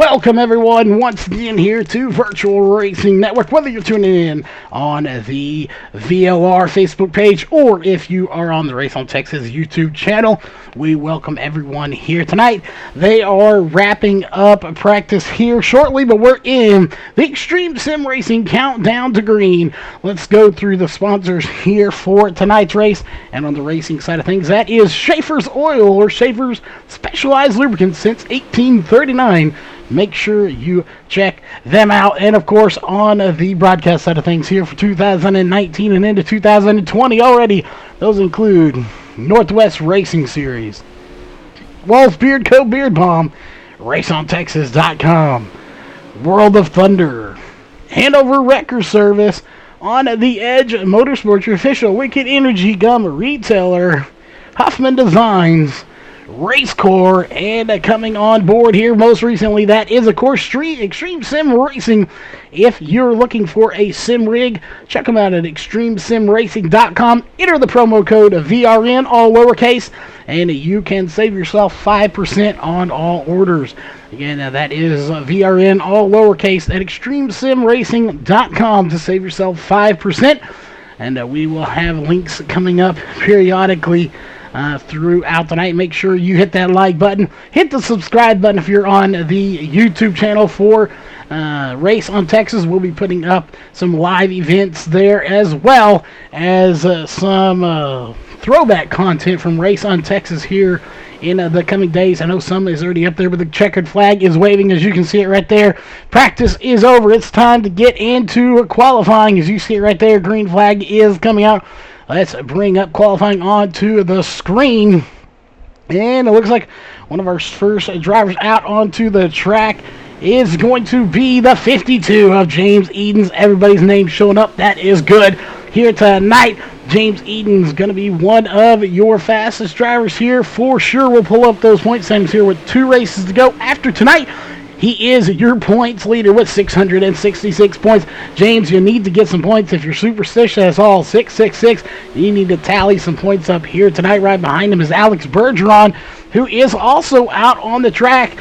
Welcome everyone once again here to Virtual Racing Network, whether you're tuning in on the VLR Facebook page or if you are on the Race on Texas YouTube channel. We welcome everyone here tonight. They are wrapping up practice here shortly, but we're in the Extreme Sim Racing Countdown to Green. Let's go through the sponsors here for tonight's race. And on the racing side of things, that is Schaeffer's Oil, or Schaeffer's Specialized Lubricants since 1839. Make sure you check them out. And of course, on the broadcast side of things here for 2019 and into 2020 already, those include Northwest Racing Series, Walls Beard Co. Beard Balm, RaceOnTexas.com, World of Thunder, Hanover Wrecker Service, On the Edge Motorsports, your official Wicked Energy Gum retailer, Huffman Designs, Racecore, and coming on board here most recently, that is of course Extreme Sim Racing. If you're looking for a sim rig, check them out at extremesimracing.com. Enter the promo code VRN, all lowercase, and you can save yourself 5% on all orders. Again, that is VRN, all lowercase, at extremesimracing.com to save yourself 5%. And we will have links coming up periodically throughout the night. Make sure you hit that like button, hit the subscribe button if you're on the YouTube channel for Race on Texas. We'll be putting up some live events there, as well as some throwback content from Race on Texas here in the coming days. I know some is already up there, but the checkered flag is waving, as you can see it right there. Practice is over. It's time to get into qualifying. As you see it right there, green flag is coming out. Let's bring up qualifying onto the screen. And it looks like one of our first drivers out onto the track is going to be the 52 of James Eden's. Everybody's name showing up. That is good. Here tonight, James Eden's going to be one of your fastest drivers here for sure. We'll pull up those point standings here with 2 races to go after tonight. He is your points leader with 666 points. James, you need to get some points. If you're superstitious, that's all 666. You need to tally some points up here tonight. Right behind him is Alex Bergeron, who is also out on the track,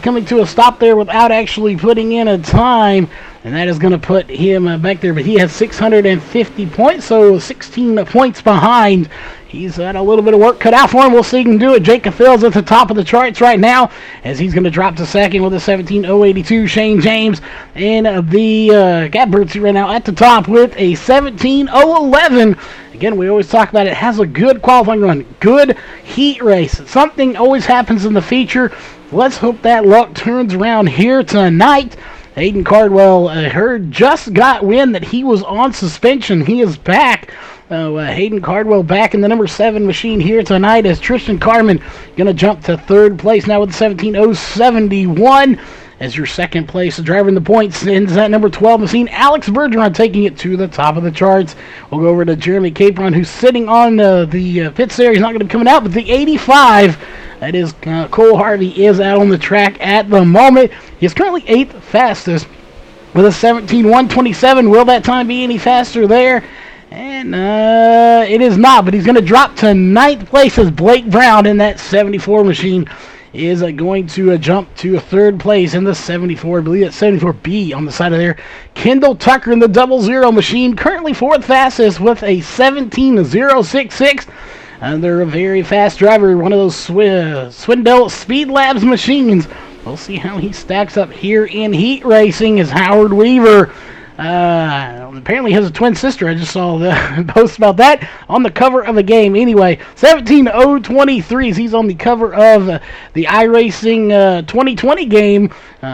coming to a stop there without actually putting in a time. And that is going to put him back there. But he has 650 points, so 16 points behind. He's got a little bit of work cut out for him. We'll see if he can do it. Jacob Phil's at the top of the charts right now, as he's going to drop to second with a 17.082. Shane James and the Gabbert right now at the top with a 17.011. Again, we always talk about it has a good qualifying run, good heat race. Something always happens in the feature. Let's hope that luck turns around here tonight. Hayden Cardwell just got wind that he was on suspension. He is back. Hayden Cardwell back in the number 7 machine here tonight, as Tristan Carman going to jump to 3rd place now with 17.071 as your 2nd place driver in the points. Ends that number 12 machine. Alex Bergeron taking it to the top of the charts. We'll go over to Jeremy Capron, who's sitting on the pits there. He's not going to be coming out, but the 85, that is Cole Harvey, is out on the track at the moment. He's currently 8th fastest with a 17.127. Will that time be any faster there? And it is not, but he's going to drop to 9th place as Blake Brown in that 74 machine is going to jump to 3rd place in the 74. I believe that's 74B on the side of there. Kendall Tucker in the 00 machine, currently 4th fastest with a 17.066. And they're a very fast driver, one of those Swindell Speed Labs machines. We'll see how he stacks up here in heat racing as Howard Weaver apparently has a twin sister. I just saw the post about that on the cover of the game. Anyway, 17.023. He's on the cover of the iRacing 2020 game.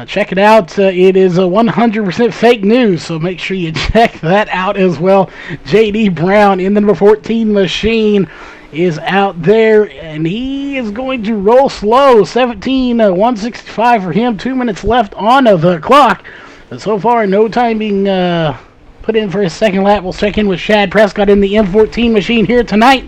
Check it out. It is 100% fake news, so make sure you check that out as well. J.D. Brown in the number 14 machine is out there, and he is going to roll slow. 17.165 for him. 2 minutes left on the clock. But so far, no time being put in for his second lap. We'll check in with Shad Prescott in the M14 machine here tonight.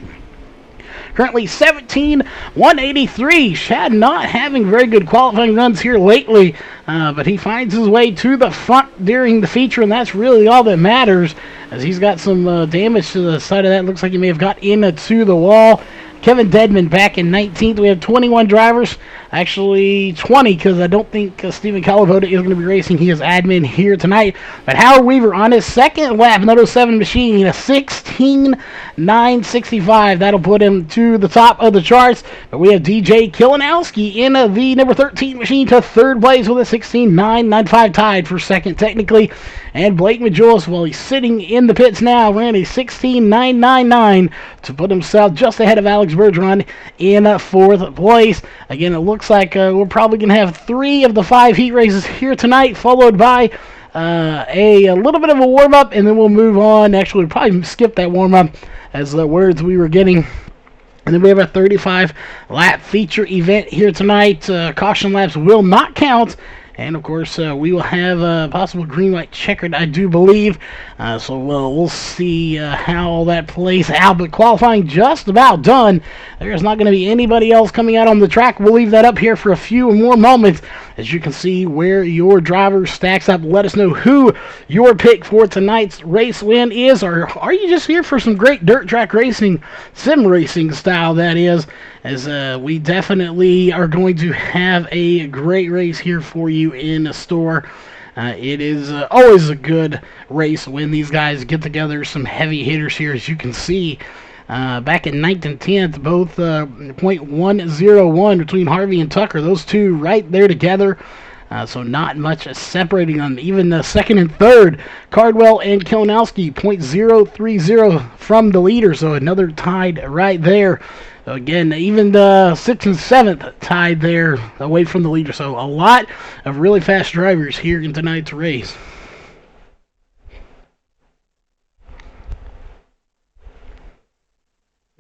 Currently 17.183. Shad not having very good qualifying runs here lately, but he finds his way to the front during the feature, and that's really all that matters, as he's got some damage to the side of that. Looks like he may have got into the wall. Kevin Dedman back in 19th. We have 21 drivers. Actually, 20, because I don't think Stephen Calavoda is going to be racing. He is admin here tonight. But Howard Weaver on his second lap, another 07 machine, a 16.965. That'll put him to the top of the charts. But we have DJ Kilinowski in the number 13 machine to third place with a 16.995, tied for second technically. And Blake Majolis, well, he's sitting in the pits now, ran a 16.999 to put himself just ahead of Alex Bergeron in fourth place. Again, it looks like we're probably going to have 3 of the 5 heat races here tonight, followed by a little bit of a warm-up, and then we'll move on. Actually, we'll probably skip that warm-up as the words we were getting. And then we have a 35-lap feature event here tonight. Caution laps will not count. And, of course, we will have a possible green-white checkered, I do believe. So we'll see how all that plays out. But qualifying just about done. There's not going to be anybody else coming out on the track. We'll leave that up here for a few more moments, as you can see where your driver stacks up. Let us know who your pick for tonight's race win is. Or are you just here for some great dirt track racing, sim racing style, that is, as we definitely are going to have a great race here for you in the store. It is always a good race when these guys get together. Some heavy hitters here, as you can see. Back in 9th and 10th, both .101 between Harvey and Tucker. Those two right there together. So not much separating them. Even the second and third, Cardwell and Kilinowski, .030 from the leader. So another tied right there. So again, even the 6th and 7th tied there away from the leader. So a lot of really fast drivers here in tonight's race.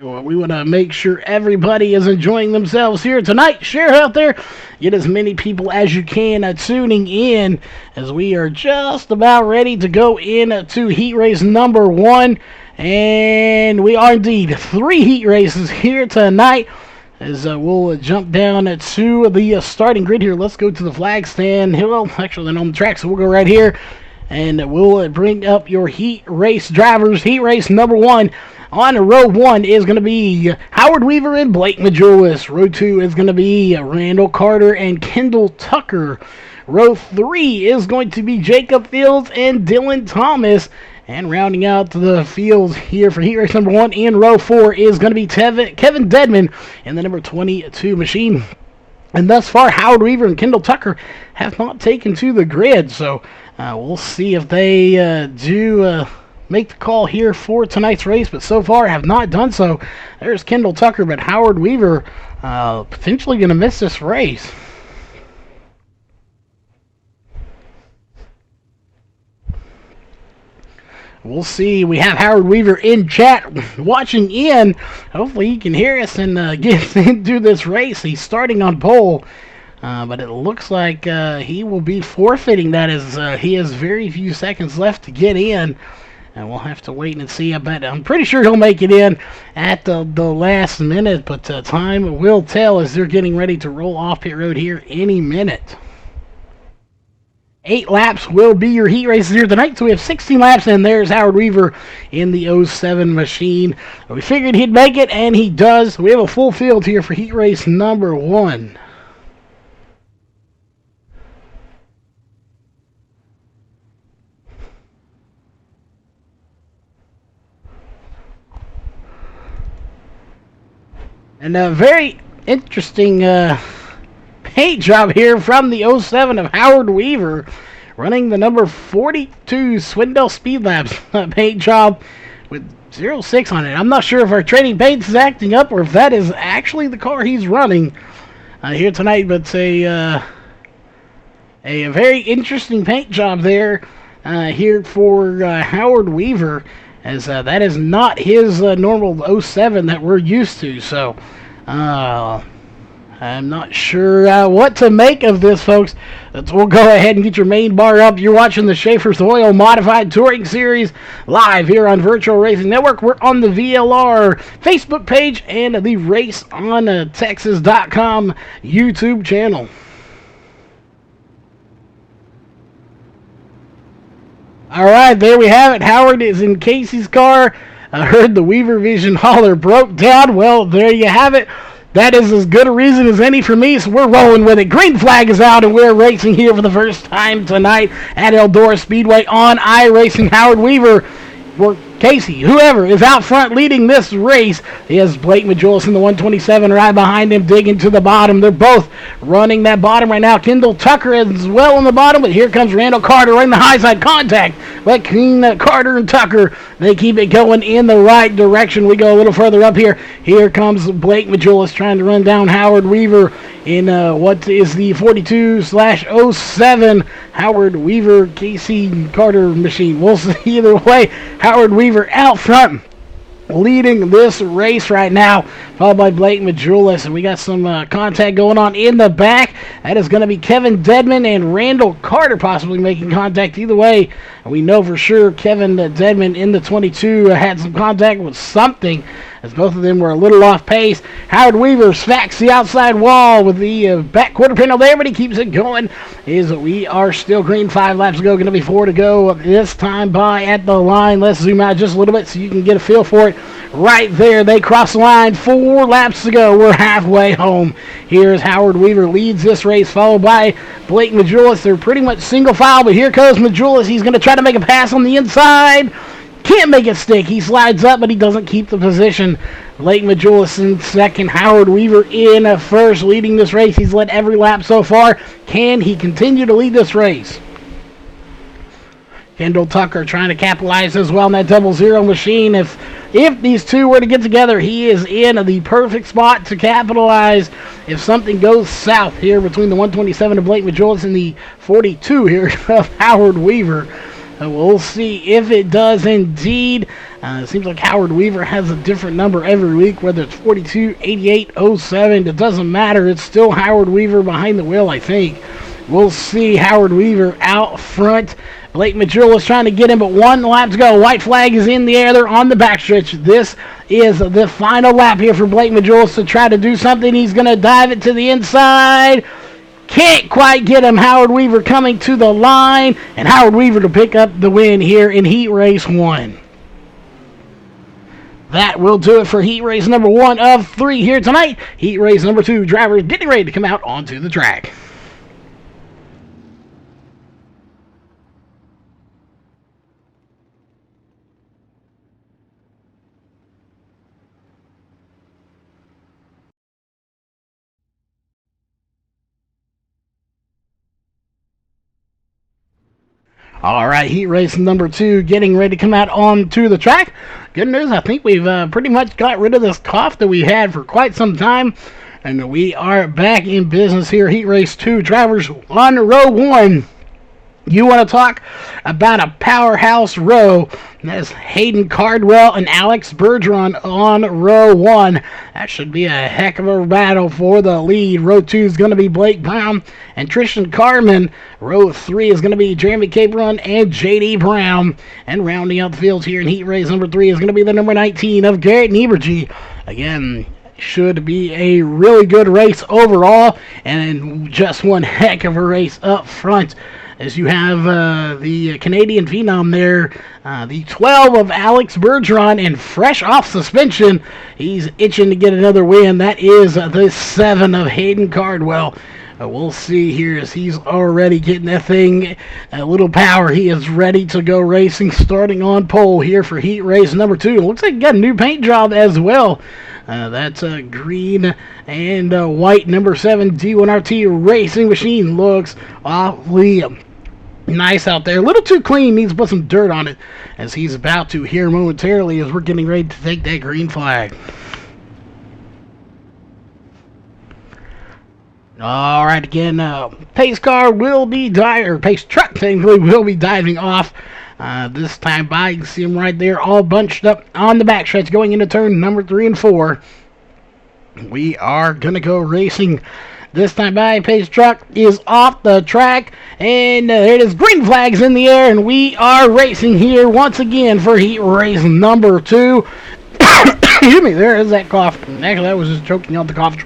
We want to make sure everybody is enjoying themselves here tonight. Share out there. Get as many people as you can tuning in, as we are just about ready to go into heat race number 1. And we are indeed 3 heat races here tonight, as we'll jump down to the starting grid here. Let's go to the flag stand. Well, actually, they're on the track, so we'll go right here. And we'll bring up your heat race drivers. Heat race number 1. On row 1 is going to be Howard Weaver and Blake Majolis. Row 2 is going to be Randall Carter and Kendall Tucker. Row 3 is going to be Jacob Fields and Dylan Thomas. And rounding out the fields here for heat race number 1 in row 4 is going to be Kevin Dedman in the number 22 machine. And thus far, Howard Weaver and Kendall Tucker have not taken to the grid. So we'll see if they do make the call here for tonight's race, but so far have not done so. There's Kendall Tucker, but Howard Weaver potentially going to miss this race. We'll see. We have Howard Weaver in chat watching in. Hopefully he can hear us and get into this race. He's starting on pole, but it looks like he will be forfeiting that, as he has very few seconds left to get in. And we'll have to wait and see. I'm pretty sure he'll make it in at the last minute, but time will tell, as they're getting ready to roll off pit road here any minute. 8 laps will be your heat races here tonight, so we have 16 laps, and there's Howard Weaver in the 07 machine. We figured he'd make it, and he does. We have a full field here for heat race number 1. And a very interesting paint job here from the 07 of Howard Weaver, running the number 42 Swindell Speed Labs paint job with 06 on it. I'm not sure if our trading paint is acting up or if that is actually the car he's running here tonight, but it's a very interesting paint job there here for Howard Weaver, as that is not his normal 07 that we're used to. So I'm not sure what to make of this, folks. We'll go ahead and get your main bar up. You're watching the Schaeffer's Oil Modified Touring Series live here on Virtual Racing Network. We're on the VLR Facebook page and the RaceOnTexas.com YouTube channel. All right, there we have it. Howard is in Casey's car. I heard the Weaver Vision hauler broke down. Well, there you have it. That is as good a reason as any for me, so we're rolling with it. Green flag is out, and we're racing here for the first time tonight at Eldora Speedway on iRacing. Howard Weaver, or Casey, whoever, is out front leading this race. He has Blake Majulis in the 127 right behind him, digging to the bottom. They're both running that bottom right now. Kendall Tucker as well on the bottom, but here comes Randall Carter right in the high side contact. Between Carter and Tucker, they keep it going in the right direction. We go a little further up here. Here comes Blake Majulis trying to run down Howard Weaver in what is the 42/07 Howard Weaver Casey Carter machine. We'll see either way. Howard Weaver out front, leading this race right now, followed by Blake Majulis. And we got some contact going on in the back. That is going to be Kevin Dedman and Randall Carter possibly making contact. Either way, we know for sure Kevin Dedman in the 22 had some contact with something, as both of them were a little off pace. Howard Weaver smacks the outside wall with the back quarter panel there, but he keeps it going. We are still green, 5 laps to go, going to be 4 to go this time by at the line. Let's zoom out just a little bit so you can get a feel for it. Right there, they cross the line, 4 laps to go. We're halfway home. Here's Howard Weaver leads this race, followed by Blake Majulis. They're pretty much single file, but here comes Majulis. He's going to try to make a pass on the inside. Can't make it stick. He slides up, but he doesn't keep the position. Blake Majulis in second. Howard Weaver in first, leading this race. He's led every lap so far. Can he continue to lead this race? Kendall Tucker trying to capitalize as well in that 00 machine. If these two were to get together, he is in the perfect spot to capitalize if something goes south here between the 127 of Blake Majulis and the 42 here of Howard Weaver. We'll see if it does indeed. It seems like Howard Weaver has a different number every week, whether it's 42, 88, 07. It doesn't matter. It's still Howard Weaver behind the wheel, I think. We'll see Howard Weaver out front. Blake Majulis trying to get him, but 1 lap to go. White flag is in the air. They're on the backstretch. This is the final lap here for Blake Majulis to try to do something. He's going to dive it to the inside. Can't quite get him. Howard Weaver coming to the line, and Howard Weaver to pick up the win here in Heat Race 1. That will do it for Heat Race number 1 of 3 here tonight. Heat Race number 2, drivers getting ready to come out onto the track. All right, Heat Race number 2 getting ready to come out onto the track. Good news, I think we've pretty much got rid of this cough that we had for quite some time. And we are back in business here. Heat Race 2, drivers on row 1. You want to talk about a powerhouse row? That's Hayden Cardwell and Alex Bergeron on row 1. That should be a heck of a battle for the lead. Row 2 is going to be Blake Brown and Tristan Carman. Row 3 is going to be Jeremy Capron and J.D. Brown. And rounding out the fields here in Heat Race number 3 is going to be the number 19 of Garrett Nieberge. Again, should be a really good race overall, and just one heck of a race up front, as you have the Canadian Phenom there, the 12 of Alex Bergeron, and fresh off suspension, he's itching to get another win. That is the 7 of Hayden Cardwell. We'll see here as he's already getting that thing a little power. He is ready to go racing, starting on pole here for Heat Race number 2. Looks like he got a new paint job as well. That's a green and white number 7 D1RT racing machine. Looks awfully nice out there. A little too clean. Needs to put some dirt on it, as he's about to here momentarily as we're getting ready to take that green flag. All right, again, pace car will be or pace truck technically will be diving off this time by. You can see them right there, all bunched up on the backstretch going into turn number 3 and 4. We are gonna go racing this time by. Pace truck is off the track, and there it is. Green flags in the air, and we are racing here once again for Heat Race number 2. Excuse me, there is that cough. Actually, that was just choking out the cough.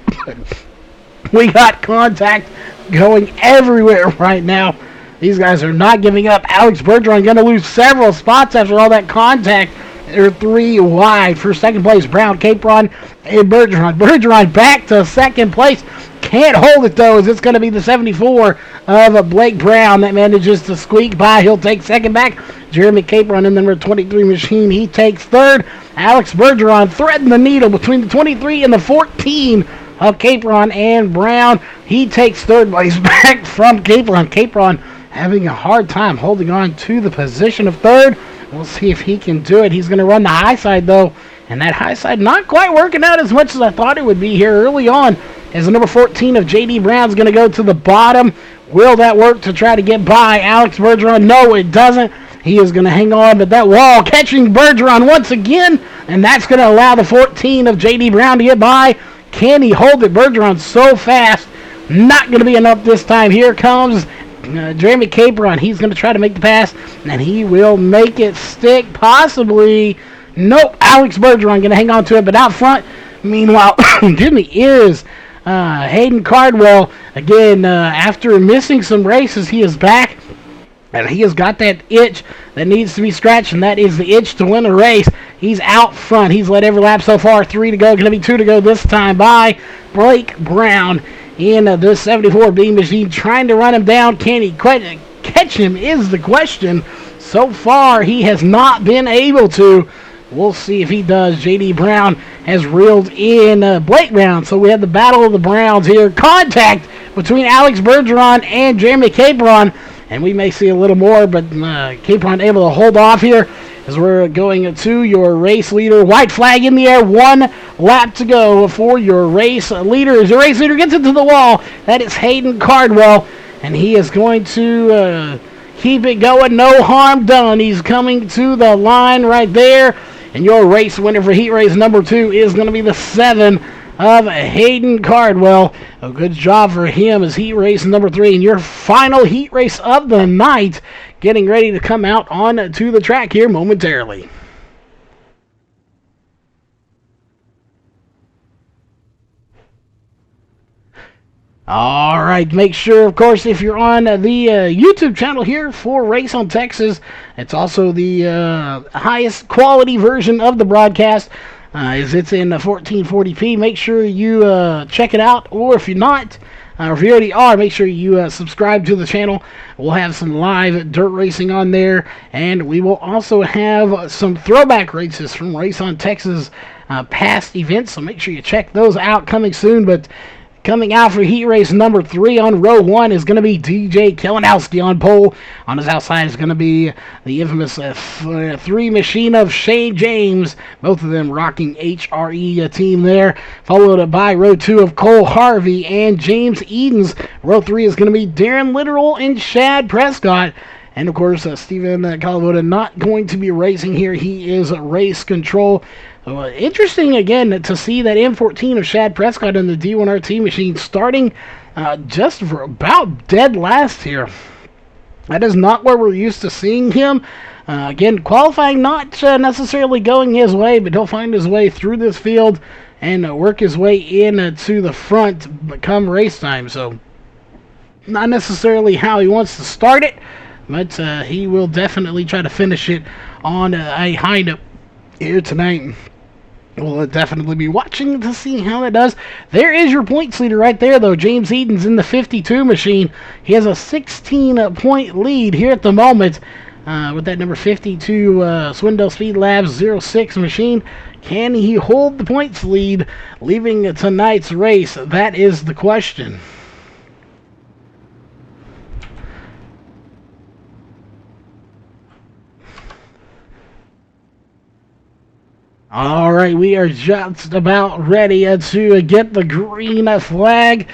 We got contact going everywhere right now. These guys are not giving up. Alex Bergeron going to lose several spots after all that contact. They're 3 wide for second place. Brown, Capron, and Bergeron. Bergeron back to second place. Can't hold it, though, as it's going to be the 74 of Blake Brown that manages to squeak by. He'll take second back. Jeremy Capron in the number 23 machine. He takes third. Alex Bergeron threading the needle between the 23 and the 14 of Capron and Brown. He takes third place back from Capron. Capron having a hard time holding on to the position of third. We'll see if he can do it. He's going to run the high side, though. And that high side not quite working out as much as I thought it would be here early on. As the number 14 of J.D. Brown's going to go to the bottom. Will that work to try to get by Alex Bergeron? No, it doesn't. He is going to hang on, but that wall catching Bergeron once again. And that's going to allow the 14 of J.D. Brown to get by. Can he hold it? Bergeron so fast. Not going to be enough this time. Here comes Jeremy Capron. He's going to try to make the pass, and he will make it stick, possibly. Nope, Alex Bergeron going to hang on to it, but out front, meanwhile, is Hayden Cardwell. Again, after missing some races, he is back, and he has got that itch that needs to be scratched, and that is the itch to win a race. He's out front. He's led every lap so far. 3 to go. Going to be 2 to go this time by Blake Brown in the 74B machine, trying to run him down. Can he catch him is the question. So far, he has not been able to. We'll see if he does. J.D. Brown has reeled in Blake Brown. So we have the battle of the Browns here. Contact between Alex Bergeron and Jeremy Capron. And we may see a little more, but Capron able to hold off here as we're going to your race leader. White flag in the air. 1 lap to go for your race leader. As your race leader gets into the wall, that is Hayden Cardwell. And he is going to keep it going. No harm done. He's coming to the line right there. And your race winner for heat race number 2 is going to be the 7 of Hayden Cardwell. A good job for him as heat race number 3. And your final heat race of the night getting ready to come out on to the track here momentarily. All right, make sure, of course, if you're on the YouTube channel here for Race on Texas, it's also the highest quality version of the broadcast, as it's in 1440p. Make sure you check it out, or if you're not, or if you already are, make sure you subscribe to the channel. We'll have some live dirt racing on there, and we will also have some throwback races from Race on Texas past events, so make sure you check those out coming soon. But coming out for heat race number 3 on row 1 is going to be DJ Kalinowski on pole. On his outside is going to be the infamous 3 machine of Shane James. Both of them rocking HRE team there. Followed by row 2 of Cole Harvey and James Edens. Row 3 is going to be Darren Littoral and Shad Prescott. And, of course, Steven Calavoda not going to be racing here. He is race control. Interesting, again, to see that M14 of Shad Prescott in the D1RT machine starting just for about dead last here. That is not where we're used to seeing him. Again, qualifying not necessarily going his way, but he'll find his way through this field and work his way in to the front come race time. So, not necessarily how he wants to start it, but he will definitely try to finish it on a high note here tonight. We'll definitely be watching to see how that does. There is your points leader right there, though. James Eden's in the 52 machine. He has a 16-point lead here at the moment with that number 52 Swindell Speed Labs 06 machine. Can he hold the points lead leaving tonight's race? That is the question. All right, we are just about ready to get the green flag,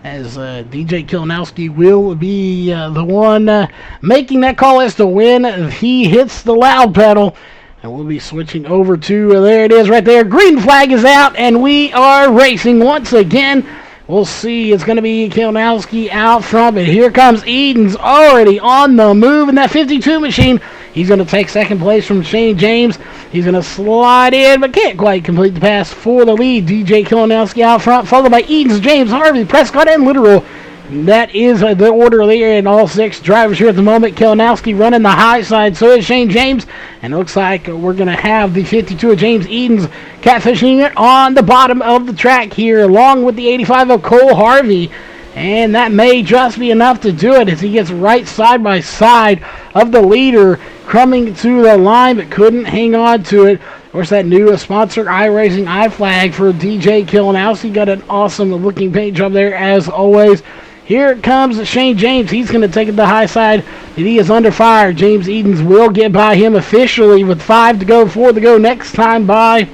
as DJ Kalinowski will be the one making that call as to when he hits the loud pedal. And we'll be switching over to, there it is right there. Green flag is out, and we are racing once again. We'll see. It's going to be Kalinowski out front, but here comes Eden's already on the move in that 52 machine. He's going to take second place from Shane James. He's going to slide in, but can't quite complete the pass for the lead. DJ Kalinowski out front, followed by Edens, James, Harvey, Prescott, and Littoral. That is the order there, and all 6 drivers here at the moment. Kalinowski running the high side, so is Shane James. And it looks like we're going to have the 52 of James Eden's catfishing unit on the bottom of the track here, along with the 85 of Cole Harvey. And that may just be enough to do it as he gets right side by side of the leader, coming to the line, but couldn't hang on to it. Of course, that new sponsor iRacing iFlag for DJ Kalinowski got an awesome looking paint job there as always. Here comes Shane James. He's going to take it to the high side, and he is under fire. James Edens will get by him officially with 5 to go, 4 to go. Next time by,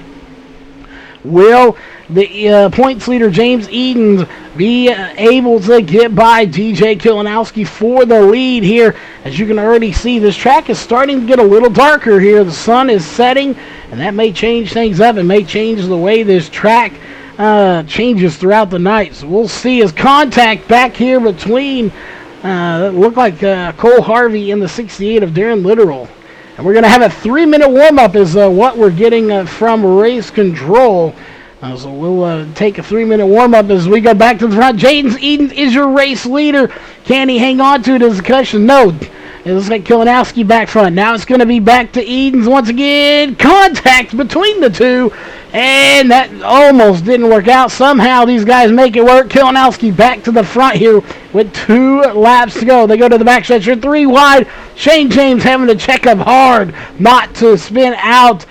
will the points leader James Edens be able to get by DJ Kalinowski for the lead here? As you can already see, this track is starting to get a little darker here. The sun is setting, and that may change things up. It may change the way this track changes throughout the night. So we'll see as contact back here between look like Cole Harvey and the 68 of Darren Littoral. And we're going to have a 3-minute warm-up is what we're getting from race control. So we'll take a 3-minute warm-up as we go back to the front. James Eden is your race leader. Can he hang on to it as a question? No. It looks like Kalinowski back front. Now it's going to be back to Edens once again. Contact between the two. And that almost didn't work out. Somehow these guys make it work. Kalinowski back to the front here with 2 laps to go. They go to the back stretch. 3 wide. Shane James having to check up hard not to spin out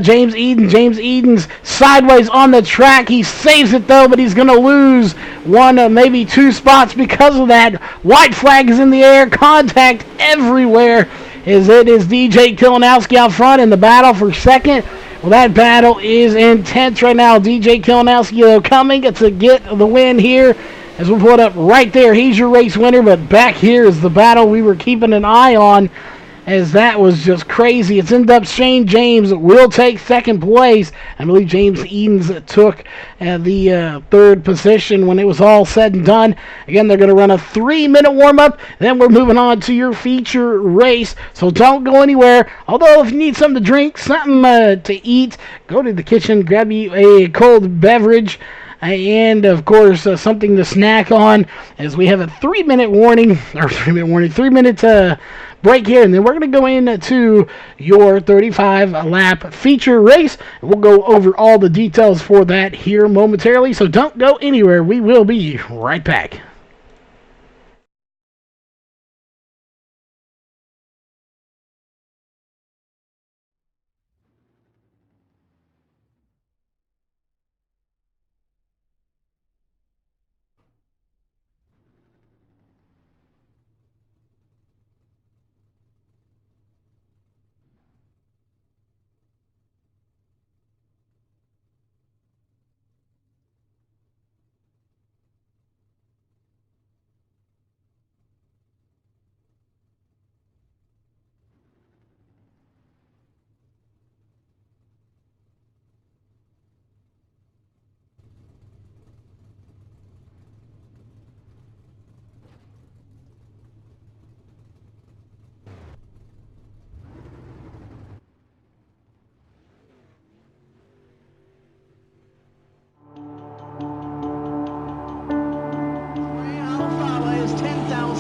James Eden. James Eden's sideways on the track. He saves it though, but he's going to lose 1, maybe 2 spots because of that. White flag is in the air. Contact everywhere as it is DJ Kalinowski out front in the battle for second. Well, that battle is intense right now. DJ Kalinowski, though, coming to get the win here. As we'll put up right there, he's your race winner. But back here is the battle we were keeping an eye on, as that was just crazy. It's ended up Shane James will take second place. I believe James Edens took the 3rd position when it was all said and done. Again, they're going to run a 3-minute warm-up. Then we're moving on to your feature race. So don't go anywhere. Although if you need something to drink, something to eat, go to the kitchen, grab you a cold beverage. And, of course, something to snack on, as we have a 3-minute warning, or 3-minute break here, and then we're going to go into your 35-lap feature race. We'll go over all the details for that here momentarily, so don't go anywhere. We will be right back.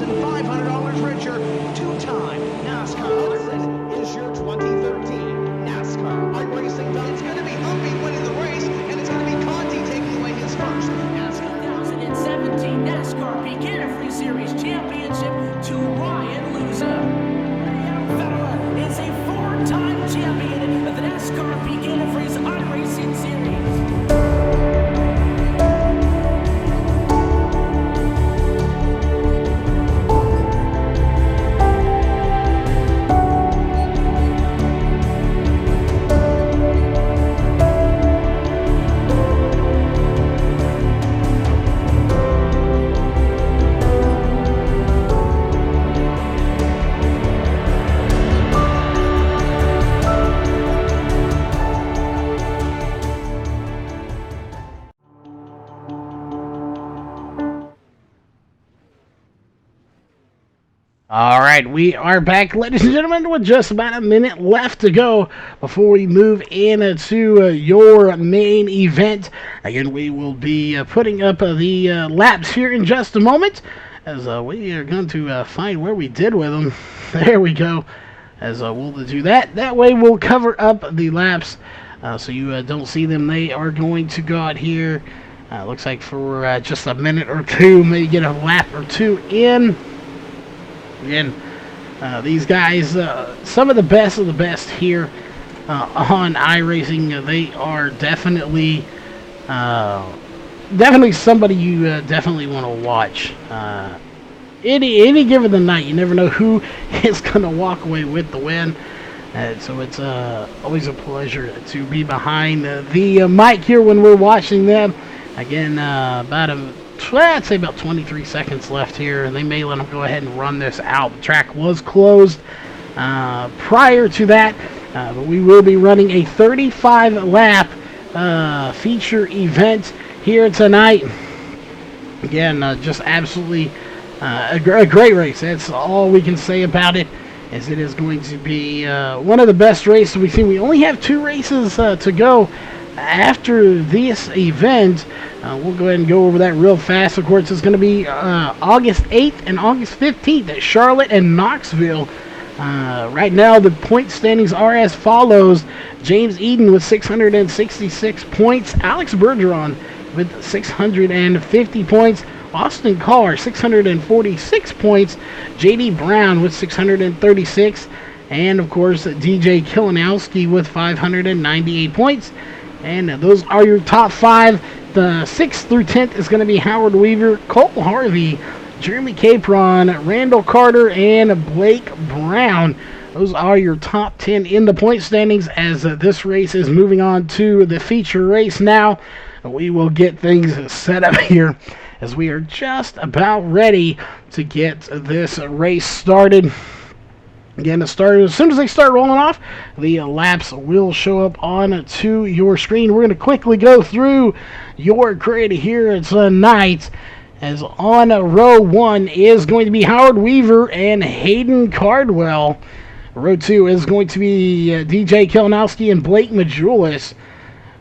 $500 richer. 2-time NASCAR winner is your 2013 NASCAR iRacing. It's going to be Humpy winning the race, and it's going to be Conti taking away his first NASCAR 2017 NASCAR Beginner Free Series Championship to Ryan Luza. Eldora is a 4-time champion of the NASCAR Beginner Free iRacing Series. All right, we are back, ladies and gentlemen, with just about a minute left to go before we move into your main event. Again, we will be putting up the laps here in just a moment, as we are going to find where we did with them. There we go. As we'll do that. That way we'll cover up the laps so you don't see them. They are going to go out here, looks like for just a minute or two, maybe get a lap or two in. Again, these guys, some of the best here on iRacing. They are definitely somebody you definitely want to watch. Any given the night, you never know who is going to walk away with the win. So it's always a pleasure to be behind the mic here when we're watching them. Again, I'd say about 23 seconds left here, and they may let them go ahead and run this out. The track was closed prior to that, but we will be running a 35-lap feature event here tonight. Again, just absolutely a great race. That's all we can say about it, as it is going to be one of the best races we've seen. We only have 2 races to go after this event. We'll go ahead and go over that real fast. Of course, it's going to be August 8th and August 15th at Charlotte and Knoxville. Right now, the point standings are as follows. James Eden with 666 points. Alex Bergeron with 650 points. Austin Carr, 646 points. J.D. Brown with 636. And, of course, DJ Kilinowski with 598 points. And those are your top 5. The 6th through 10th is going to be Howard Weaver, Cole Harvey, Jeremy Capron, Randall Carter, and Blake Brown. Those are your top 10 in the point standings, as this race is moving on to the feature race now. We will get things set up here, as we are just about ready to get this race started. Again, as soon as they start rolling off, the laps will show up on to your screen. We're going to quickly go through your grid here tonight, as on row 1 is going to be Howard Weaver and Hayden Cardwell. Row 2 is going to be DJ Kilinowski and Blake Majulis.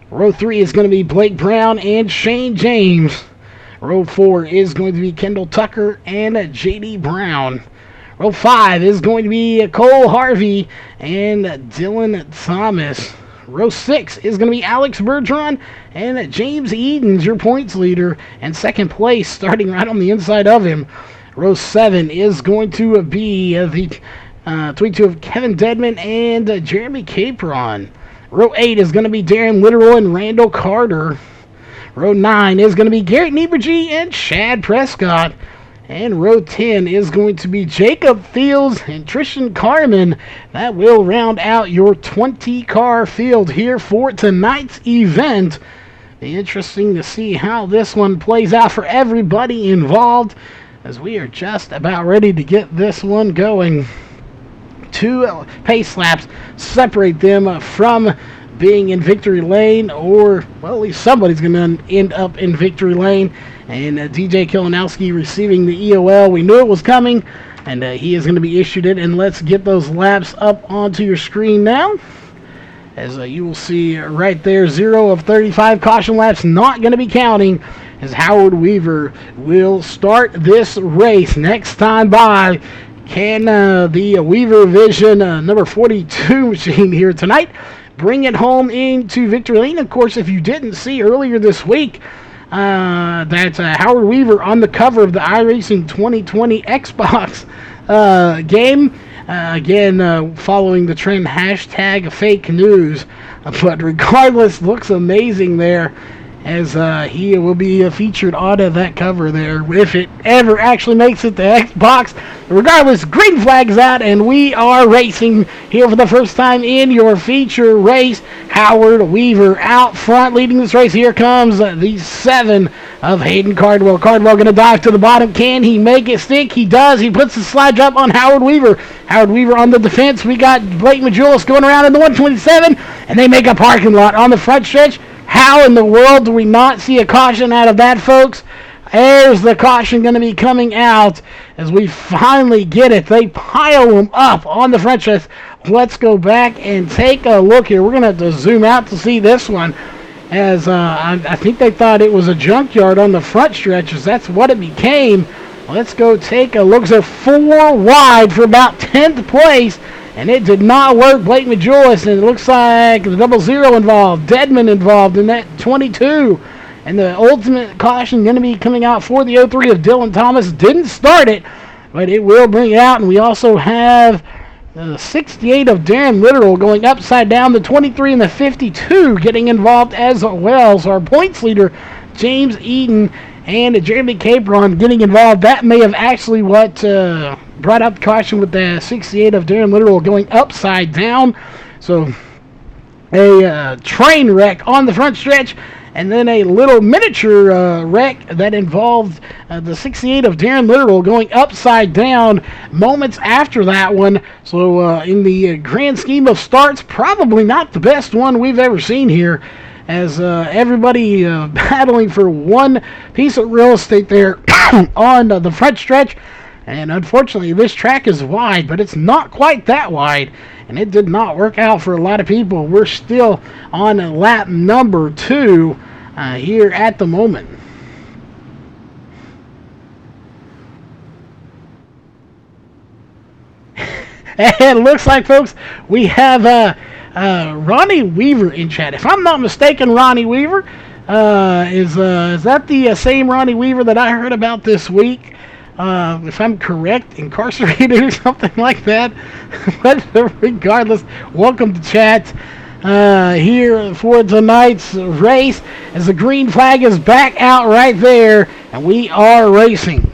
Row 3 is going to be Blake Brown and Shane James. Row 4 is going to be Kendall Tucker and J.D. Brown. Row 5 is going to be Cole Harvey and Dylan Thomas. Row 6 is going to be Alex Bergeron and James Eden's your points leader, and second place starting right on the inside of him. Row 7 is going to be the 22 of Kevin Dedman and Jeremy Capron. Row 8 is going to be Darren Litteral and Randall Carter. Row 9 is going to be Garrett Niebergy and Chad Prescott. And row 10 is going to be Jacob Fields and Tristan Carman. That will round out your 20-car field here for tonight's event. Be interesting to see how this one plays out for everybody involved, as we are just about ready to get this one going. 2 pace laps separate them from being in victory lane, or, well, at least somebody's going to end up in victory lane. And DJ Kilinowski receiving the EOL. We knew it was coming, and he is going to be issued it. And let's get those laps up onto your screen now. As you will see right there, 0 of 35 caution laps not going to be counting, as Howard Weaver will start this race. Next time by, can the Weaver Vision number 42 machine here tonight bring it home into victory lane? Of course, if you didn't see earlier this week, that's Howard Weaver on the cover of the iRacing 2020 Xbox game. Again, following the trend hashtag fake news. But regardless, looks amazing there, as he will be featured on that cover there, if it ever actually makes it to Xbox. Regardless, green flag's out, and we are racing here for the first time in your feature race. Howard Weaver out front leading this race. Here comes the 7 of Hayden Cardwell. Cardwell going to dive to the bottom. Can he make it stick? He does. He puts the slide drop on Howard Weaver. Howard Weaver on the defense. We got Blake Majulis going around in the 127, and they make a parking lot on the front stretch. How in the world do we not see a caution out of that, folks? There's the caution going to be coming out as we finally get it. They pile them up on the front stretch. Let's go back and take a look here. We're going to have to zoom out to see this one, as I think they thought it was a junkyard on the front stretches. That's what it became. Let's go take a look. So 4 wide for about 10th place, and it did not work. Blake Majolis, and it looks like the 00 involved. Deadman involved in that 22. And the ultimate caution going to be coming out for the 03 of Dylan Thomas. Didn't start it, but it will bring it out. And we also have the 68 of Darren Literal going upside down. The 23 and the 52 getting involved as well. So our points leader, James Eaton, and Jeremy Capron getting involved. That may have actually what brought up the caution with the 68 of Darren Literal going upside down. So a train wreck on the front stretch, and then a little miniature wreck that involved the 68 of Darren Literal going upside down moments after that one. So in the grand scheme of starts, probably not the best one we've ever seen here, as everybody battling for one piece of real estate there on the front stretch. And unfortunately, this track is wide, but it's not quite that wide, and it did not work out for a lot of people. We're still on lap number 2 here at the moment. And it looks like, folks, we have Ronnie Weaver in chat. If I'm not mistaken, Ronnie Weaver, is that the same Ronnie Weaver that I heard about this week? If I'm correct, incarcerated or something like that. But regardless, welcome to chat here for tonight's race, as the green flag is back out right there, and we are racing.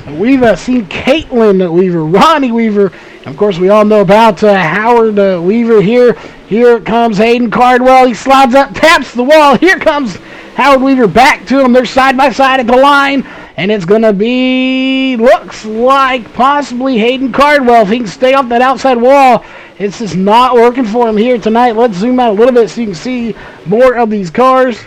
We've seen Caitlin Weaver, Ronnie Weaver, and of course we all know about Howard Weaver here. Here comes Hayden Cardwell. He slides up, taps the wall. Here comes Howard Weaver back to him. They're side by side at the line, and it's going to be, looks like possibly Hayden Cardwell. If he can stay off that outside wall, it's just not working for him here tonight. Let's zoom out a little bit so you can see more of these cars.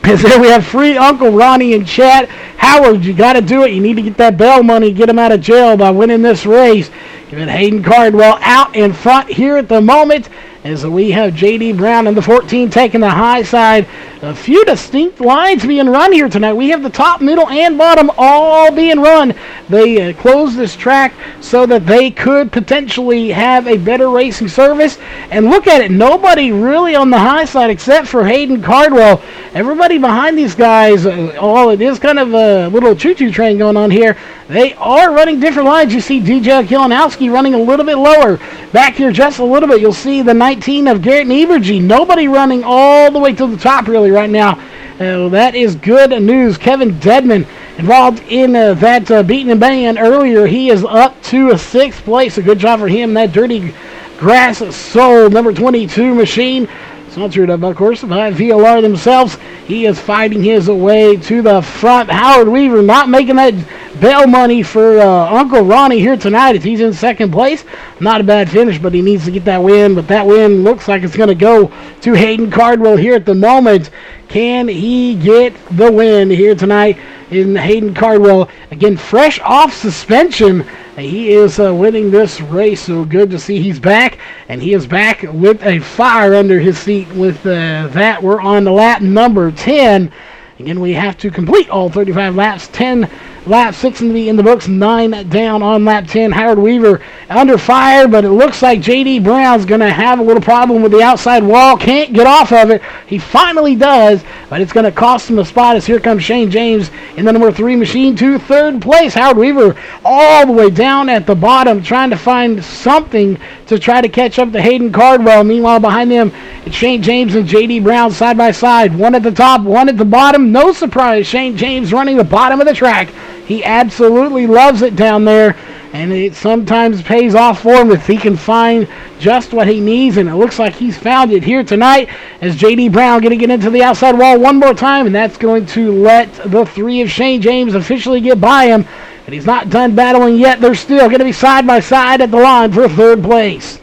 And there we have free Uncle Ronnie in chat. Howard, you got to do it. You need to get that bail money, get him out of jail by winning this race. Give it Hayden Cardwell out in front here at the moment, as we have J.D. Brown and the 14 taking the high side. A few distinct lines being run here tonight. We have the top, middle, and bottom all being run. They closed this track so that they could potentially have a better racing service. And look at it, nobody really on the high side except for Hayden Cardwell. Everybody behind these guys, it is kind of a little choo-choo train going on here. They are running different lines. You see DJ Kilinowski running a little bit lower. Back here just a little bit, you'll see the 19 of Garrett Nieberge. Nobody running all the way to the top really right now. That is good news. Kevin Deadman involved in that beating and banging earlier. He is up to a 6th place. A good job for him. That Dirty Grass Soul number 22 machine, sponsored of course by VLR themselves. He is fighting his way to the front. Howard Weaver not making that bail money for Uncle Ronnie here tonight, as he's in 2nd place. Not a bad finish, but he needs to get that win. But that win looks like it's going to go to Hayden Cardwell here at the moment. Can he get the win here tonight in Hayden Cardwell? Again, fresh off suspension. He is winning this race, so good to see he's back, and he is back with a fire under his seat. With that, we're on the lap number 10. Again, we have to complete all 35 laps. 10 laps, 6 in the books, 9 down on lap 10. Howard Weaver under fire, but it looks like J.D. Brown's going to have a little problem with the outside wall. Can't get off of it. He finally does, but it's going to cost him a spot, as here comes Shane James in the number 3 machine to 3rd place. Howard Weaver all the way down at the bottom, trying to find something to try to catch up to Hayden Cardwell. Meanwhile, behind them, it's Shane James and J.D. Brown side by side. One at the top, one at the bottom. No surprise, Shane James running the bottom of the track. He absolutely loves it down there, and it sometimes pays off for him if he can find just what he needs, and it looks like he's found it here tonight, as J.D. Brown going to get into the outside wall one more time, and that's going to let the 3 of Shane James officially get by him. But he's not done battling yet. They're still going to be side by side at the line for 3rd place.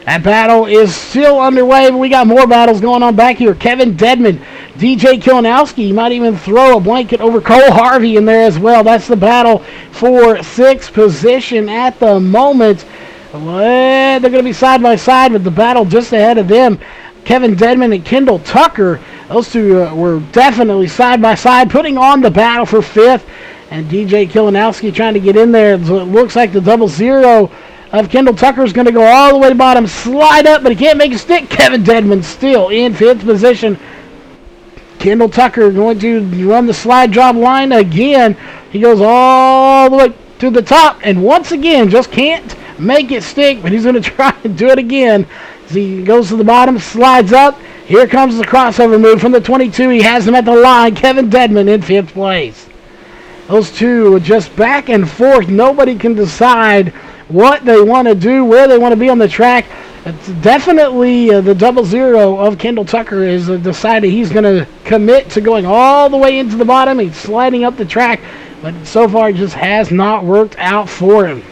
That battle is still underway, but we got more battles going on back here. Kevin Dedman, DJ Kilinowski might even throw a blanket over Cole Harvey in there as well. That's the battle for 6th position at the moment. They're going to be side by side with the battle just ahead of them. Kevin Dedman and Kendall Tucker. Those two were definitely side by side, putting on the battle for 5th. And DJ Kilinowski trying to get in there. So it looks like the 00 of Kendall Tucker is going to go all the way to the bottom, slide up, but he can't make a stick. Kevin Dedman still in 5th position. Kendall Tucker going to run the slide drop line again. He goes all the way to the top, and once again just can't make it stick, but he's going to try and do it again. As he goes to the bottom, slides up. Here comes the crossover move from the 22. He has him at the line. Kevin Dedman in 5th place. Those two just back and forth. Nobody can decide what they want to do, where they want to be on the track. It's definitely the 00 of Kendall Tucker is decided he's going to commit to going all the way into the bottom. He's sliding up the track, but so far it just has not worked out for him.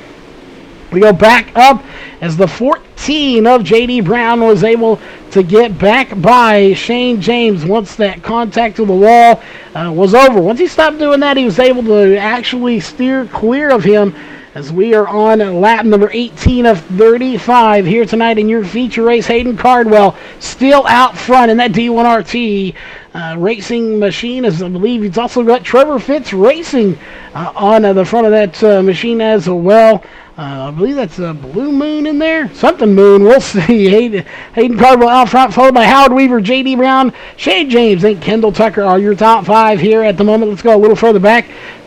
We go back up as the 14 of J.D. Brown was able to get back by Shane James once that contact to the wall was over. Once he stopped doing that, he was able to actually steer clear of him, as we are on lap number 18 of 35 here tonight in your feature race. Hayden Cardwell still out front in that D1RT racing machine, as I believe he's also got Trevor Fitz Racing on the front of that machine as well. I believe that's a Blue Moon in there. Something Moon. We'll see. Hayden Cardwell out front, followed by Howard Weaver, J.D. Brown, Shane James, and Kendall Tucker are your top 5 here at the moment. Let's go a little further back.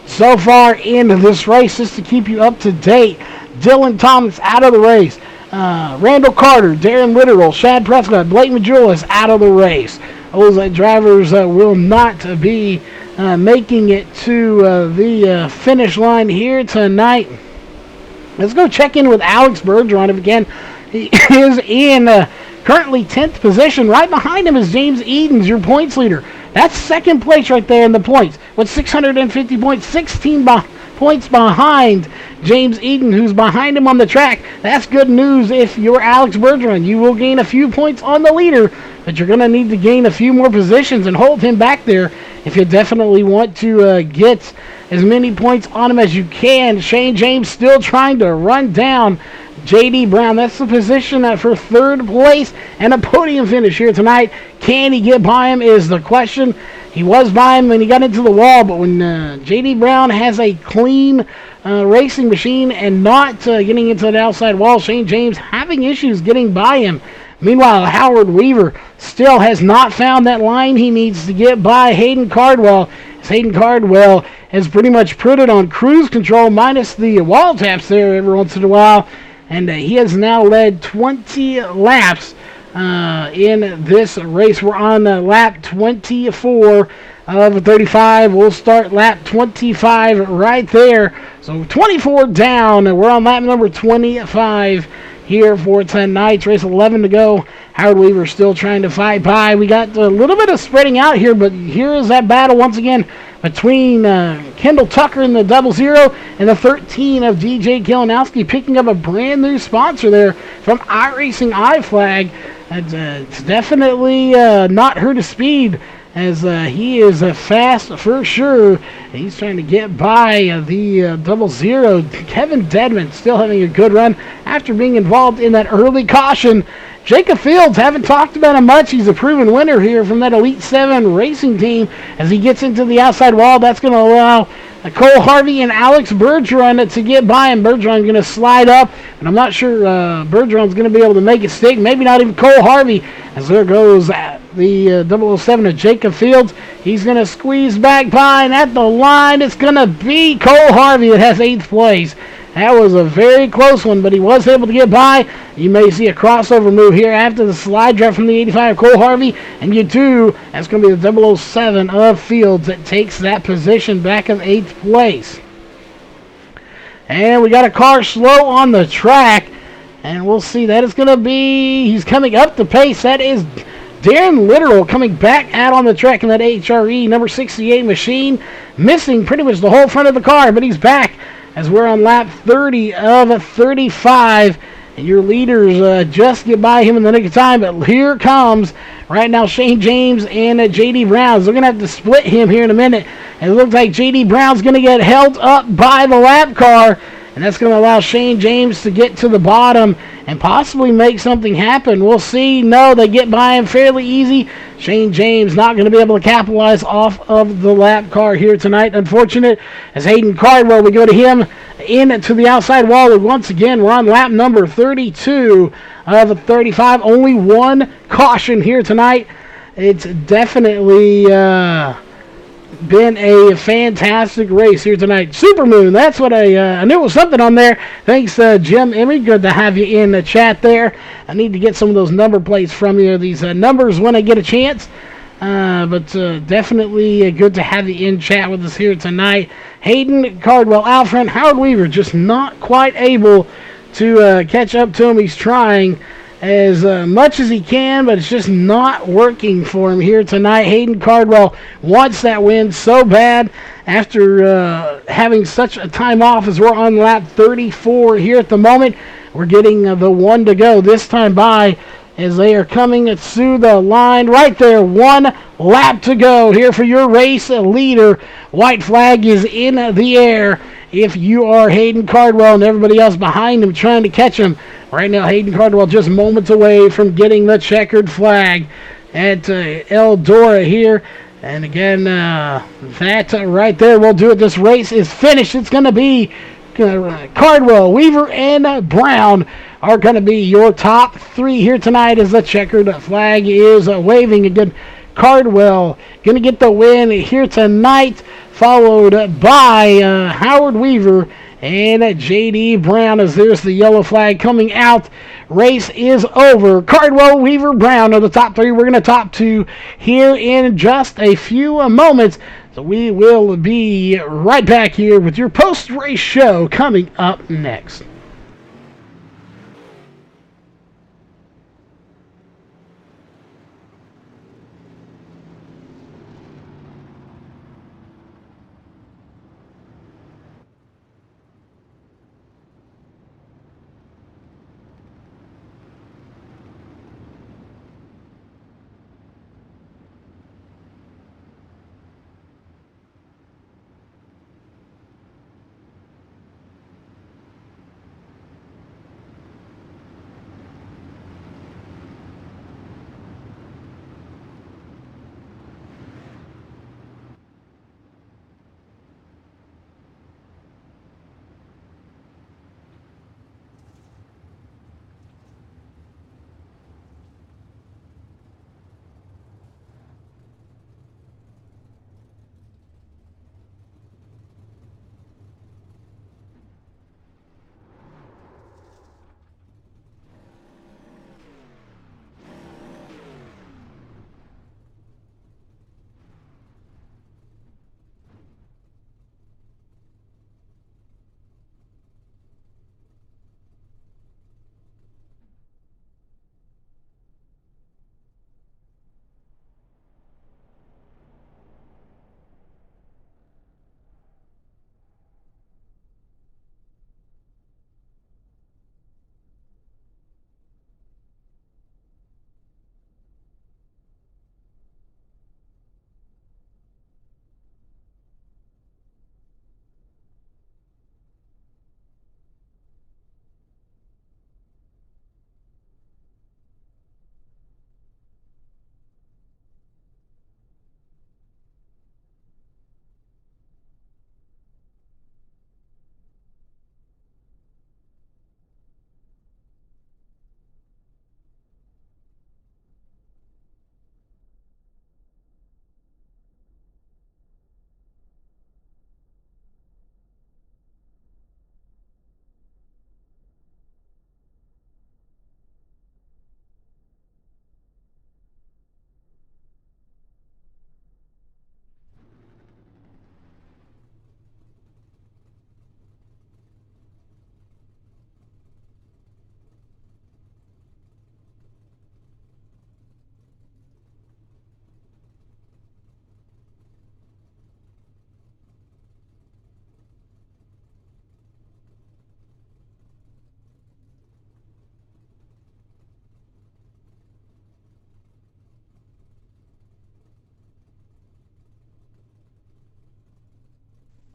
So far into this race, just to keep you up to date, Dylan Thomas out of the race. Randall Carter, Darren Litteral, Shad Prescott, Blake Majulis out of the race. Those drivers will not be making it to the finish line here tonight. Let's go check in with Alex Bergeron again. He is in currently 10th position. Right behind him is James Edens, your points leader. That's 2nd place right there in the points with 650 points, 16 points behind James Eden, who's behind him on the track. That's good news if you're Alex Bergeron. You will gain a few points on the leader, but you're going to need to gain a few more positions and hold him back there if you definitely want to get as many points on him as you can. Shane James still trying to run down J.D. Brown. That's the position for 3rd place and a podium finish here tonight. Can he get by him is the question. He was by him when he got into the wall, but when J.D. Brown has a clean racing machine and not getting into the outside wall, Shane James having issues getting by him. Meanwhile, Howard Weaver still has not found that line he needs to get by Hayden Cardwell. Hayden Cardwell has pretty much put it on cruise control minus the wall taps there every once in a while. And he has now led 20 laps in this race. We're on lap 24 of 35. We'll start lap 25 right there. So 24 down. We're on lap number 25 here for tonight's race. 11 to go. Howard Weaver still trying to fight by. We got a little bit of spreading out here, but here is that battle once again between Kendall Tucker in the 00 and the 13 of DJ Kilinowski, picking up a brand new sponsor there from iRacing iFlag. It's definitely not her to speed, as he is fast for sure. He's trying to get by the 00. Kevin Dedman still having a good run after being involved in that early caution. Jacob Fields, haven't talked about him much. He's a proven winner here from that Elite 7 racing team. As he gets into the outside wall, that's going to allow Cole Harvey and Alex Bergeron to get by him. Bergeron going to slide up, and I'm not sure Bergeron's going to be able to make it stick. Maybe not even Cole Harvey. As there goes the 007 of Jacob Fields. He's going to squeeze back by, and at the line, it's going to be Cole Harvey that has 8th place. That was a very close one, but he was able to get by. You may see a crossover move here after the slide drop from the 85 of Cole Harvey, and you do. That's going to be the 007 of Fields that takes that position back of 8th place. And we got a car slow on the track, and we'll see. That is going to be, he's coming up the pace. That is Darren Litteral coming back out on the track in that HRE number 68 machine, missing pretty much the whole front of the car, but he's back as we're on lap 30 of 35. And your leaders just get by him in the nick of time. But here comes right now Shane James and J.D. Brown. They're going to have to split him here in a minute. And it looks like J.D. Brown's going to get held up by the lap car. And that's going to allow Shane James to get to the bottom and possibly make something happen. We'll see. No, they get by him fairly easy. Shane James not going to be able to capitalize off of the lap car here tonight. Unfortunate as Hayden Cardwell, we go to him in to the outside wall. Once again, we're on lap number 32 of 35. Only one caution here tonight. It's definitely been a fantastic race here tonight. Supermoon, that's what I knew was something on there. Thanks, Jim Emery. Good to have you in the chat there. I need to get some of those number plates from you, these numbers, when I get a chance. But definitely good to have you in chat with us here tonight. Hayden Cardwell out front. Howard Weaver just not quite able to catch up to him. He's trying as much as he can, but it's just not working for him here tonight. Hayden Cardwell wants that win so bad after having such a time off as we're on lap 34 here at the moment. We're getting the one to go this time by as they are coming through the line right there. One lap to go here for your race leader. White flag is in the air if you are Hayden Cardwell and everybody else behind him trying to catch him. Right now, Hayden Cardwell just moments away from getting the checkered flag at Eldora here. And again, that right there will do it. This race is finished. It's going to be Cardwell, Weaver, and Brown are going to be your top three here tonight as the checkered flag is waving. Again, Cardwell going to get the win here tonight, followed by Howard Weaver and J.D. Brown as there's the yellow flag coming out. Race is over. Cardwell, Weaver, Brown are the top three. We're going to top two here in just a few moments. So we will be right back here with your post-race show coming up next.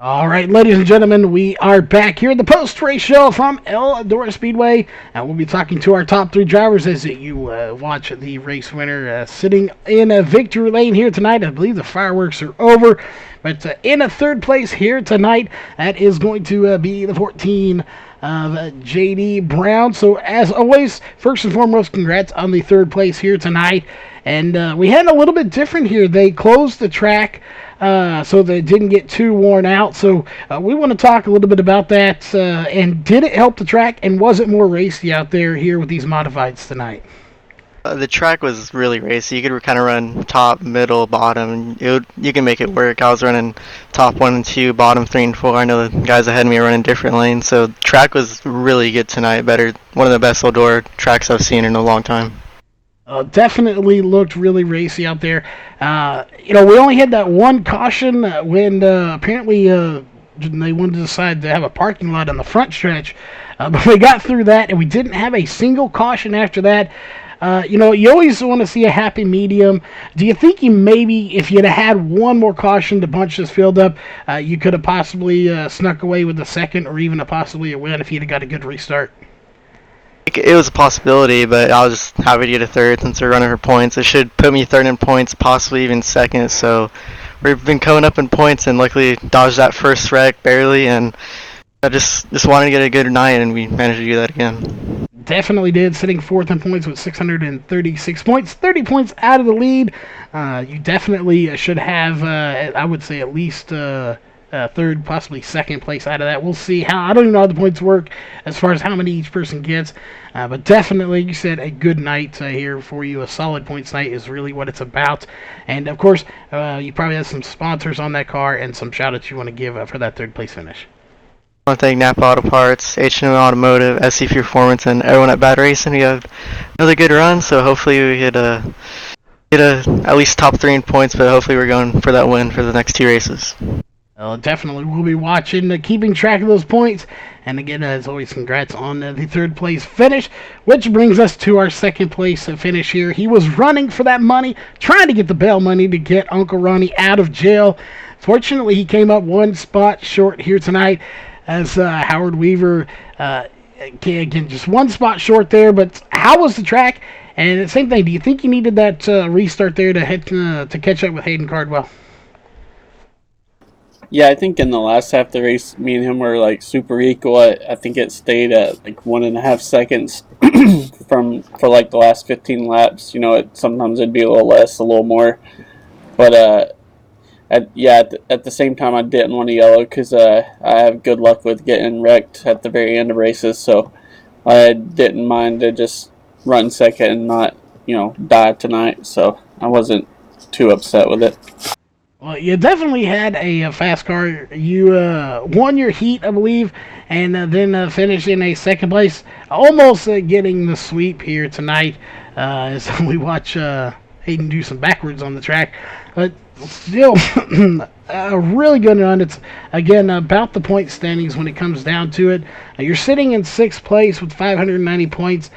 All right, ladies and gentlemen, we are back here at the post-race show from Eldora Speedway, and we'll be talking to our top 3 drivers as you watch the race winner sitting in a victory lane here tonight. I believe the fireworks are over, but in a third place here tonight, that is going to be the 14 of J.D. Brown. So, as always, first and foremost, congrats on the third place here tonight. And we had a little bit different here. They closed the track so they didn't get too worn out. So we want to talk a little bit about that. And did it help the track? And was it more racy out there here with these modifieds tonight? The track was really racy. You could kind of run top, middle, bottom. You can make it work. I was running top 1 and 2, bottom 3 and 4. I know the guys ahead of me are running different lanes. So the track was really good tonight. One of the best Eldora tracks I've seen in a long time. Definitely looked really racy out there. We only had that one caution when apparently they wanted to decide to have a parking lot on the front stretch. But we got through that, and we didn't have a single caution after that. You always want to see a happy medium. Do you think if you'd have had one more caution to bunch this field up, you could have possibly snuck away with the second or even possibly a win if you'd have got a good restart? It was a possibility, but I was just happy to get a third since we're running for points. It should put me third in points, possibly even second. So we've been coming up in points and luckily dodged that first wreck barely. And I just wanted to get a good night, and we managed to do that again. Definitely did, sitting fourth in points with 636 points, 30 points out of the lead. You definitely should have, I would say, at least third, possibly second place out of that. We'll see I don't even know how the points work as far as how many each person gets, but definitely, you said, a good night here for you. A solid points night is really what it's about. And of course, you probably have some sponsors on that car and some shout outs you want to give for that third place finish. I want to thank Napa Auto Parts, H&M Automotive, SC Performance, and everyone at Bad Racing. We have another good run, so hopefully we get at least top 3 in points, but hopefully we're going for that win for the next 2 races. Definitely, we'll be watching, keeping track of those points. And again, as always, congrats on the third place finish, which brings us to our second place finish here. He was running for that money, trying to get the bail money to get Uncle Ronnie out of jail. Fortunately, he came up one spot short here tonight as Howard Weaver, again, just one spot short there. But how was the track? And the same thing, do you think you needed that restart there to catch up with Hayden Cardwell? Yeah, I think in the last half of the race, me and him were like super equal. I think it stayed at like 1.5 seconds for like the last 15 laps. Sometimes it'd be a little less, a little more. But at the same time, I didn't want to yellow because I have good luck with getting wrecked at the very end of races. So I didn't mind to just run second and not, die tonight. So I wasn't too upset with it. Well, you definitely had a fast car. You won your heat, I believe, and then finished in a second place, almost getting the sweep here tonight as we watch Hayden do some backwards on the track. But still, a really good run. It's, again, about the point standings when it comes down to it. You're sitting in 6th place with 590 points,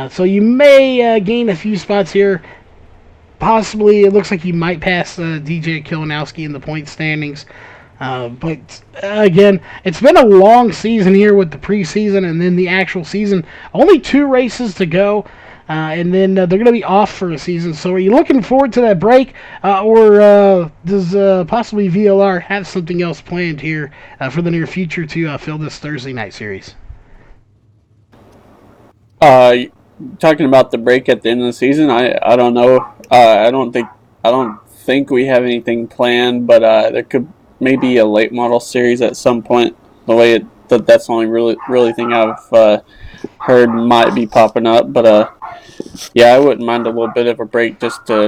so you may gain a few spots here. Possibly, it looks like he might pass DJ Kilinowski in the point standings. But again, it's been a long season here with the preseason and then the actual season. Only 2 races to go, and then they're going to be off for a season. So are you looking forward to that break, or does possibly VLR have something else planned here for the near future to fill this Thursday night series? Talking about the break at the end of the season, I don't know. I don't think we have anything planned, but there could maybe a late model series at some point. The way that's the only really thing I've heard might be popping up. But yeah, I wouldn't mind a little bit of a break just to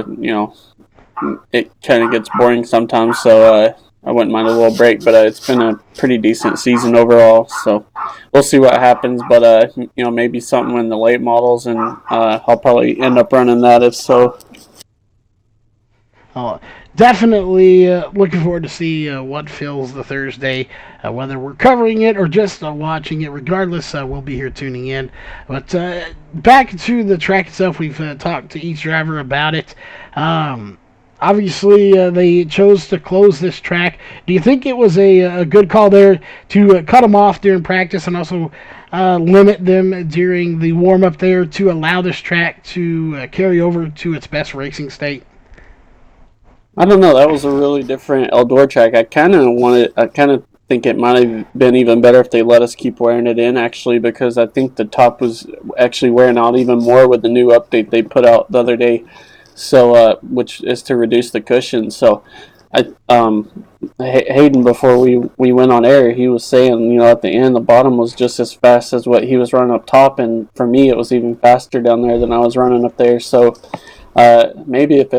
it kind of gets boring sometimes. So I wouldn't mind a little break, but it's been a pretty decent season overall. So we'll see what happens. But maybe something in the late models, and I'll probably end up running that if so. Definitely looking forward to see what fills the Thursday, whether we're covering it or just watching it. Regardless, we'll be here tuning in. But back to the track itself, we've talked to each driver about it. Obviously, they chose to close this track. Do you think it was a good call there to cut them off during practice and also limit them during the warm-up there to allow this track to carry over to its best racing state? I don't know. That was a really different Eldora track. I kind of think it might have been even better if they let us keep wearing it in, actually, because I think the top was actually wearing out even more with the new update they put out the other day. So, which is to reduce the cushion. So, Hayden, before we went on air, he was saying, at the end, the bottom was just as fast as what he was running up top, and for me, it was even faster down there than I was running up there. So, maybe if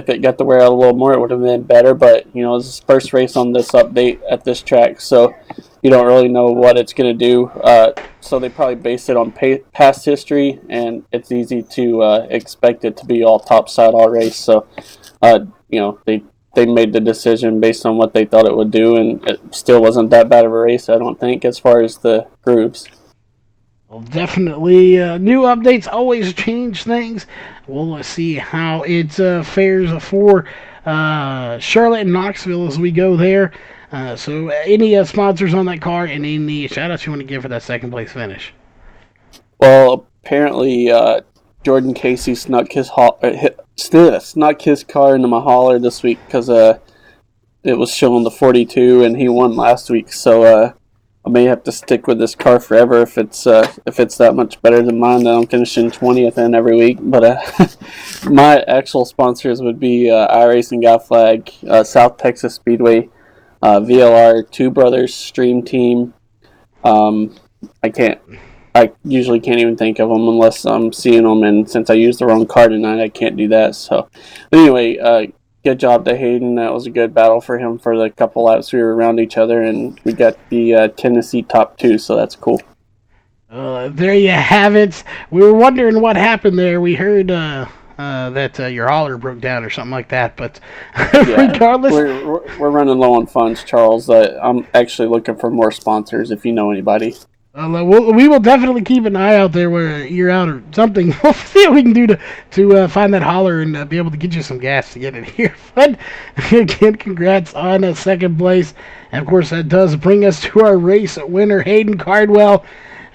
it got to wear out a little more, it would have been better. But it's his first race on this update at this track, so you don't really know what it's going to do. So they probably based it on past history, and it's easy to expect it to be all topside all race. So, they made the decision based on what they thought it would do, and it still wasn't that bad of a race, I don't think, as far as the groups. Well, definitely, new updates always change things. We'll see how it fares for Charlotte and Knoxville as we go there. So, any sponsors on that car and any shout-outs you want to give for that second place finish? Well, apparently, Jordan Casey snuck his car into my hauler this week because it was showing the 42, and he won last week. So I may have to stick with this car forever if it's that much better than mine. Then I'm finishing 20th in every week. But my actual sponsors would be iRacing, Godflag, South Texas Speedway, VLR, Two Brothers, Stream Team. I usually can't even think of them unless I'm seeing them, and since I used the wrong car tonight, I can't do that. So, but anyway, good job to Hayden. That was a good battle for him for the couple laps we were around each other, and we got the Tennessee top 2, so that's cool. There you have it. We were wondering what happened there. We heard that your hauler broke down or something like that, but regardless... We're running low on funds, Charles. I'm actually looking for more sponsors if you know anybody. We will definitely keep an eye out there where you're out or something. We'll see what we can do to find that hauler and be able to get you some gas to get in here. But again, congrats on second place. And of course, that does bring us to our race winner, Hayden Cardwell.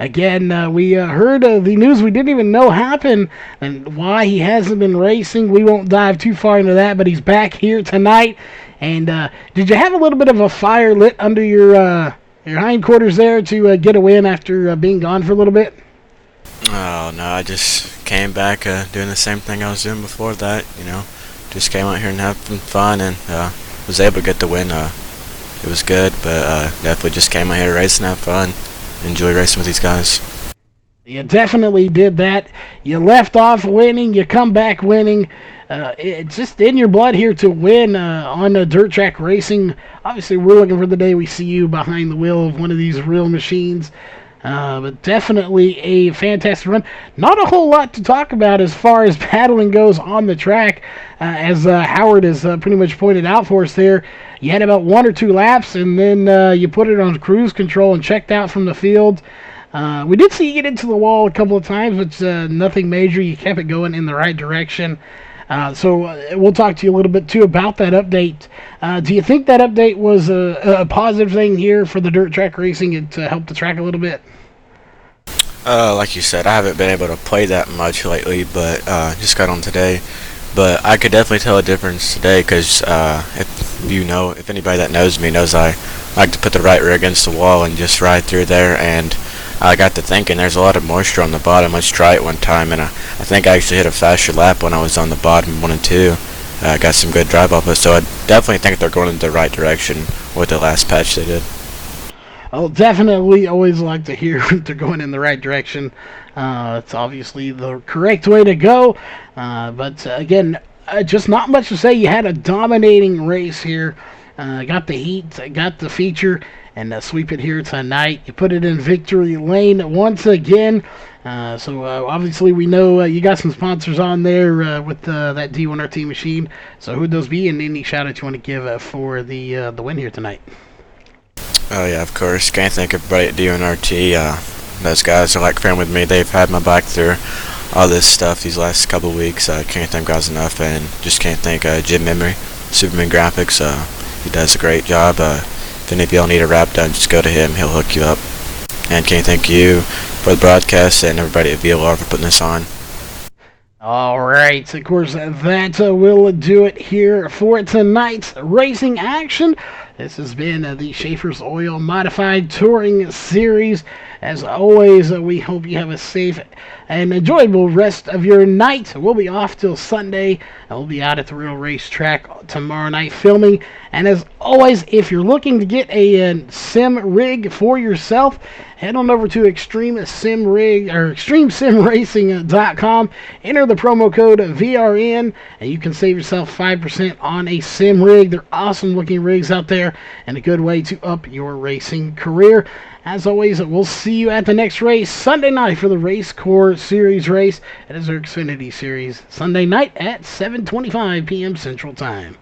Again, we heard the news we didn't even know happened and why he hasn't been racing. We won't dive too far into that, but he's back here tonight. And did you have a little bit of a fire lit under your hindquarters there to get a win after being gone for a little bit? Oh, no, I just came back doing the same thing I was doing before that, Just came out here and having fun and was able to get the win. It was good, but definitely just came out here to race and have fun. Enjoy racing with these guys. You definitely did that. You left off winning, you come back winning. It's just in your blood here to win on a dirt track racing. Obviously, we're looking for the day we see you behind the wheel of one of these real machines. But definitely a fantastic run. Not a whole lot to talk about as far as battling goes on the track. As Howard has pretty much pointed out for us there, you had about 1 or 2 laps, and then you put it on cruise control and checked out from the field. We did see you get into the wall a couple of times, but nothing major. You kept it going in the right direction. So we'll talk to you a little bit, too, about that update. Do you think that update was a positive thing here for the dirt track racing? It helped the track a little bit? Like you said, I haven't been able to play that much lately, but just got on today. But I could definitely tell a difference today because if anybody that knows me knows I like to put the right rear against the wall and just ride through there, and I got to thinking there's a lot of moisture on the bottom. Let's try it one time, and I think I actually hit a faster lap when I was on the bottom 1 and 2. Got some good drive off it, so I definitely think they're going in the right direction with the last patch they did. I'll definitely always like to hear they're going in the right direction. It's obviously the correct way to go. But again, just not much to say. You had a dominating race here. Got the heat, got the feature, and sweep it here tonight. You put it in victory lane once again. So obviously we know you got some sponsors on there with that D1RT machine. So who'd those be, and any shout out you want to give for the win here tonight? Oh yeah, of course. Can't thank everybody at D1RT. those guys are like friends with me. They've had my back through all this stuff these last couple weeks. I can't thank guys enough, and just can't thank Jim Memory, Superman Graphics. He does a great job. If any of y'all need a wrap done, just go to him. He'll hook you up. And can't thank you for the broadcast and everybody at VLR for putting this on. All right, of course, that will do it here for tonight's racing action. This has been the Schaeffer's Oil Modified Touring Series. As always, we hope you have a safe and enjoyable rest of your night. We'll be off till Sunday, and we'll be out at the real racetrack tomorrow night filming. And as always, if you're looking to get a sim rig for yourself, head on over to ExtremeSimRacing.com. Enter the promo code VRN, and you can save yourself 5% on a sim rig. They're awesome looking rigs out there, and a good way to up your racing career. As always, we'll see you at the next race Sunday night for the Race Core Series race. It is our Xfinity Series Sunday night at 7:25 p.m. Central Time.